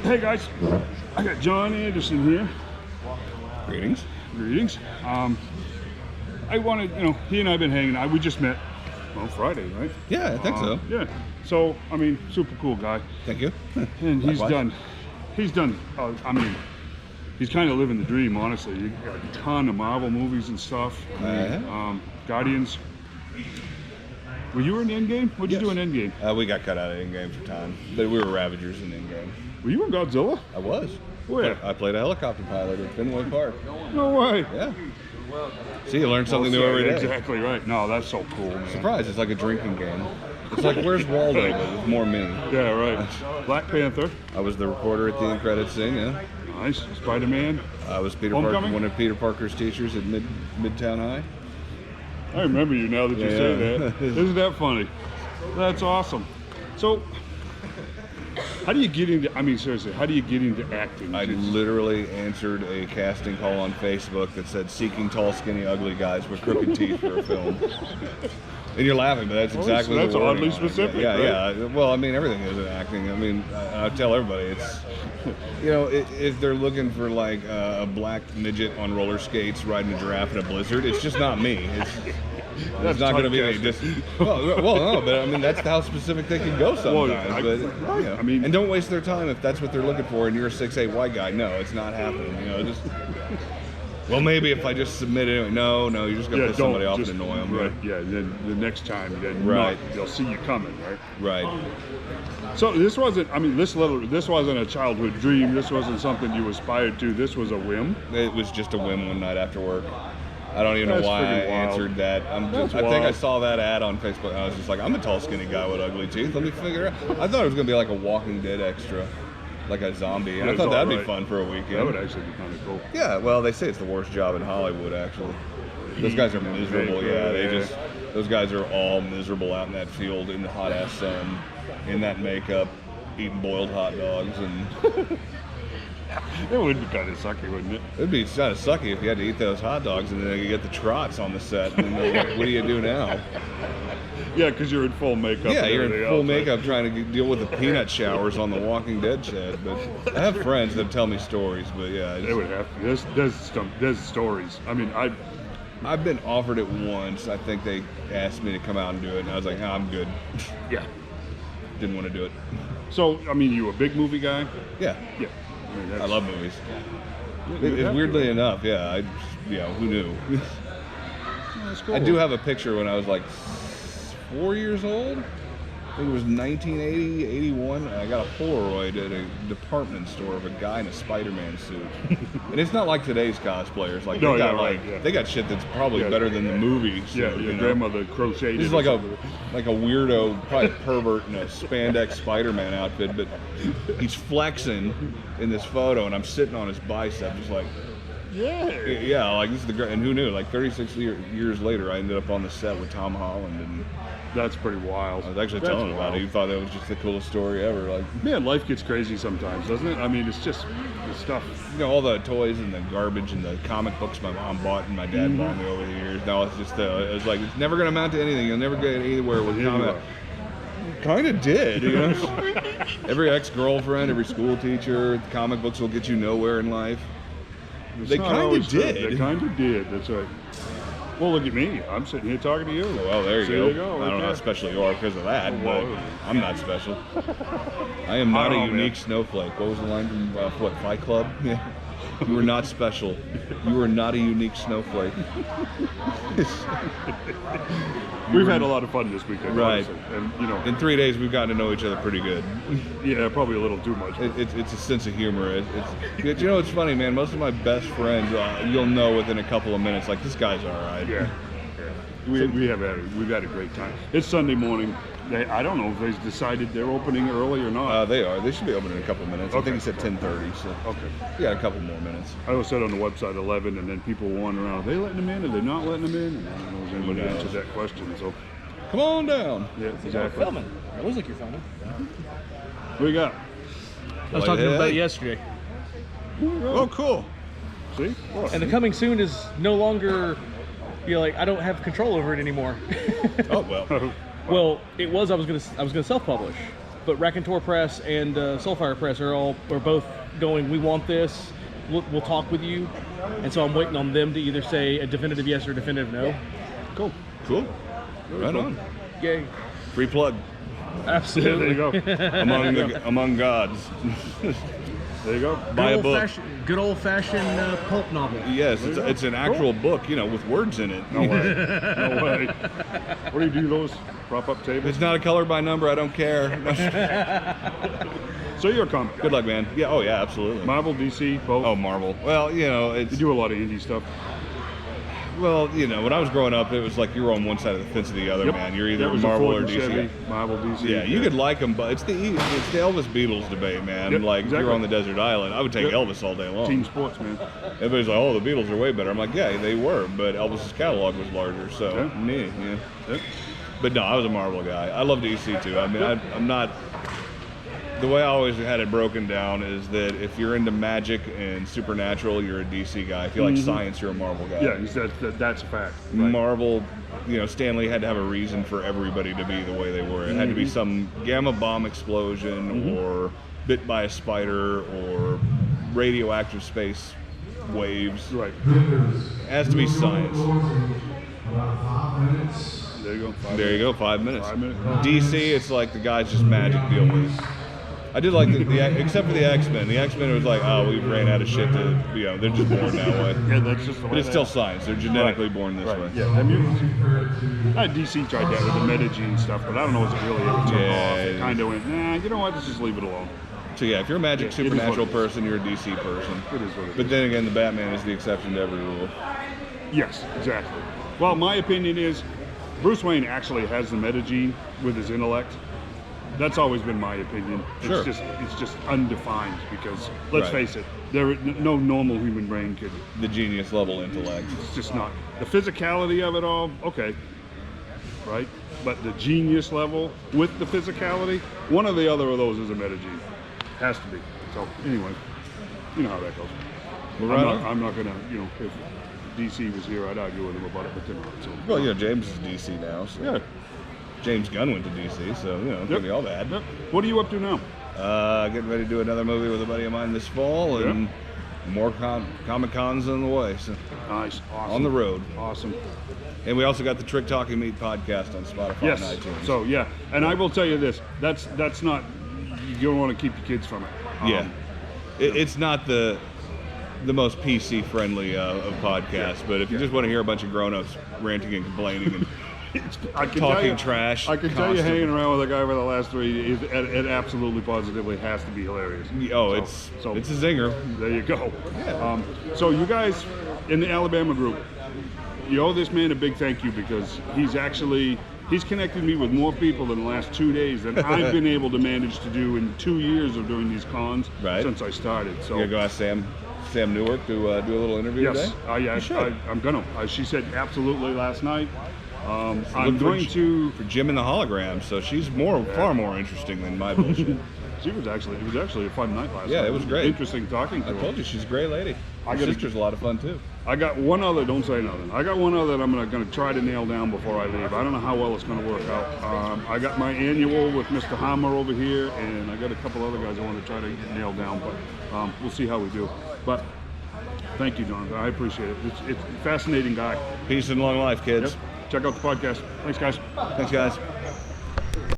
Hey guys, I got John Anderson here. Greetings. Greetings. I wanted, he and I have been hanging out. We just met on Friday, right? Yeah, I think so. Yeah. So, I mean, super cool guy. Thank you. And he's Likewise. done, he's kind of living the dream, honestly. He got a ton of Marvel movies and stuff. Guardians. Were you in Endgame? What'd you do in Endgame? We got cut out of Endgame for time, but we were Ravagers in Endgame. Were you in Godzilla? I was. Where? I played a helicopter pilot at Fenway Park. No way. Yeah. See, you learn something new every day. Exactly right. No, that's so cool, man. Surprise! It's like a drinking game. It's like Where's Waldo, but with more me. Yeah, right. Black Panther. I was the reporter at the end credits scene. Yeah. Nice. Spider-Man. I was Peter Parker, Homecoming? one of Peter Parker's teachers at Midtown High. I remember you now that you say that. Isn't that funny? That's awesome. So, how do you get into, seriously, how do you get into acting? I literally answered a casting call on Facebook that said seeking tall, skinny, ugly guys with crooked teeth for a film. And you're laughing, but that's exactly that's the wording oddly on it. specific, Yeah. Well, everything is in acting. I tell everybody it's, if they're looking for like a black midget on roller skates riding a giraffe in a blizzard, it's just not me. It's not going to be me. Just no, but that's how specific they can go sometimes. And don't waste their time if that's what they're looking for, and you're a 6'8" white guy. No, it's not happening. Well, maybe if I just submit it. No, you're just going to piss somebody off and annoy them. Right. Yeah. Then the next time, they'll see you coming. Right. Right. So this wasn't. This wasn't a childhood dream. This wasn't something you aspired to. This was a whim. It was just a whim one night after work. I don't even know why I answered that. I think I saw that ad on Facebook. And I was just like, I'm a tall, skinny guy with ugly teeth. Let me figure it out. I thought it was going to be like a Walking Dead extra, like a zombie. And I thought that'd be fun for a weekend. That would actually be kind of cool. Yeah, well, they say it's the worst job in Hollywood, actually. Those guys are miserable. Those guys are all miserable out in that field in the hot ass sun, in that makeup, eating boiled hot dogs and. It would be kind of sucky, wouldn't it? It'd be kind of sucky if you had to eat those hot dogs and then you get the trots on the set. And they're like, what do you do now? Yeah, because you're in full makeup. Yeah, you're in full makeup trying to deal with the peanut showers on the Walking Dead set. But I have friends that tell me stories. But yeah, they would have to. There's stories. I've been offered it once. I think they asked me to come out and do it, and I was like, no, I'm good. Yeah. Didn't want to do it. So, you a big movie guy? Yeah. Yeah. I love movies. Weirdly enough, who knew? That's cool. I do have a picture when I was like 4 years old. I think it was 1980, 81. I got a Polaroid at a department store of a guy in a Spider-Man suit. And it's not like today's cosplayers. Like they got shit that's probably better than the movies. Yeah, your grandmother crocheted. This is like a weirdo, probably pervert in a spandex Spider-Man outfit, but he's flexing in this photo, and I'm sitting on his bicep, just like. Yeah, like this is and who knew? Like 36 years later, I ended up on the set with Tom Holland, and that's pretty wild. I was actually telling him about it. He thought that was just the coolest story ever. Like, man, life gets crazy sometimes, doesn't it? It's just the stuff. All the toys and the garbage and the comic books my mom bought and my dad bought me over the years. Now it's just, it's like it's never gonna amount to anything. You'll never get anywhere with comic. Kind of did, Every ex-girlfriend, every school teacher, comic books will get you nowhere in life. They kind of did. They kind of did. That's right. Well, look at me. I'm sitting here talking to you. Well, there you go. Right I don't know how special you are because of that, but I'm not special. I am not a unique snowflake. What was the line from Fight Club? Yeah. You are not special. You are not a unique snowflake. We've had a lot of fun this weekend, right? Honestly. And in 3 days we've gotten to know each other pretty good. Yeah, probably a little too much. It's a sense of humor. It's funny, man. Most of my best friends, you'll know within a couple of minutes, like this guy's all right. Yeah. We've had a great time. It's Sunday morning. I don't know if they've decided they're opening early or not. They are. They should be open in a couple of minutes. Okay. I think he said 10:30. So okay, we got a couple more minutes. I was said on the website 11, and then people were wandering around. Are they letting them in? Are they not letting them in? And I don't know if anybody answered that question. So come on down. Yeah, exactly. Filming. It looks like you're filming. What do you got? I was talking about it yesterday. Oh, cool. See? And the coming soon is no longer. I don't have control over it anymore. Oh well. Well, it was. I was gonna self-publish. but Raconteur Press and Soulfire Press are both going, we want this, we'll talk with you. And so I'm waiting on them to either say a definitive yes or a definitive no. Cool. Cool. Right on. Yay. Free plug. Absolutely. There you go. Among gods. There you go. Buy a book. Good old-fashioned pulp novel. Yes, it's an actual book, with words in it. No way. No way. What do you do those? Prop up tables? It's not a color by number. I don't care. So you're a comic guy. Good luck, man. Yeah. Oh, yeah. Absolutely. Marvel, DC, both? Oh, Marvel. Well, it's. You do a lot of indie stuff. Well, when I was growing up, it was like you were on one side of the fence or the other, Yep. man. You're either That was Marvel a Ford or and DC. Chevy, Marvel, DC. Yeah, you could like them, but it's the Elvis Beatles debate, man. Yep, Like, exactly. you're on the desert island. I would take Yep. Elvis all day long. Team sports, man. Everybody's like, oh, the Beatles are way better. I'm like, yeah, they were, but Elvis's catalog was larger, so, Yeah. yeah. Yep. But no, I was a Marvel guy. I love DC, too. I mean, I'm not... The way I always had it broken down is that if you're into magic and supernatural, you're a DC guy. If you like science, you're a Marvel guy. Yeah, that's a fact. Right. Marvel, Stanley had to have a reason for everybody to be the way they were. It had to be some gamma bomb explosion or bit by a spider or radioactive space waves. Right. It has to be science. There you go. There you go, 5 minutes. 5 minutes. DC, it's like the guys just magic deal with it. I did like the except for the X-Men. The X-Men was like, oh, we ran out of shit to, they're just born that way. Yeah, that's just the way But it's they still are. science. They're genetically born this way. Yeah, they're mutants. DC tried that with the Metagene stuff, but I don't know if it really ever took off. It kind of went, nah, you know what, let's just leave it alone. So yeah, if you're a magic Yeah, it is what supernatural it is. person, you're a DC person. It is what it But is. then again, the Batman is the exception to every rule. Yes, exactly. Well, my opinion is Bruce Wayne actually has the Metagene with his intellect. That's always been my opinion. Sure. It's just undefined because, let's Right. face it, no normal human brain could. The genius level intellect. It's just not the physicality of it all. Okay, right? But the genius level with the physicality, one or the other of those is a Metagene. Has to be. So anyway, you know how that goes. Well, right on. I'm not gonna, if DC was here, I'd argue with him about it, but they're not. So. Well, James is DC now. So. Yeah. James Gunn went to DC, so it can't be all bad. Yep. What are you up to now? Getting ready to do another movie with a buddy of mine this fall, and more Comic Cons on the way. So Nice. Awesome. on the road. Awesome. And we also got the Trick Talking Meat podcast on Spotify Yes. and iTunes. So yeah, and I will tell you this: that's not. You don't want to keep your kids from it. yeah, it's not the most PC friendly of podcasts, but if you just want to hear a bunch of grown-ups ranting and complaining and I can talking tell you, trash, I can tell you, constantly. hanging around with a guy for the last 3 years, it absolutely positively has to be hilarious. Oh, So- it's a zinger. There you go. So you guys in the Alabama group, you owe this man a big thank you because he's connected me with more people in the last 2 days than I've been able to manage to do in 2 years of doing these cons Right. since I started. So You gonna go ask Sam Newark to do a little interview yes, today? yeah, You should. I'm gonna. She said absolutely last night. I'm Look going to. for Jim and the Hologram, so she's far more interesting than my bullshit. It was actually a fun night last night. Yeah, it was great. Interesting talking to I her. told you she's a great lady. I Her gotta- sister's a lot of fun too. I got one other. Don't say nothing. I got one other that I'm gonna try to nail down before I leave. I don't know how well it's gonna work out. I got my annual with Mr. Hammer over here, and I got a couple other guys I want to try to get nailed down. But we'll see how we do. But thank you, Jonathan. I appreciate it. It's a fascinating guy. Peace and long life, kids. Yep. Check out the podcast. Thanks, guys. Thanks, guys.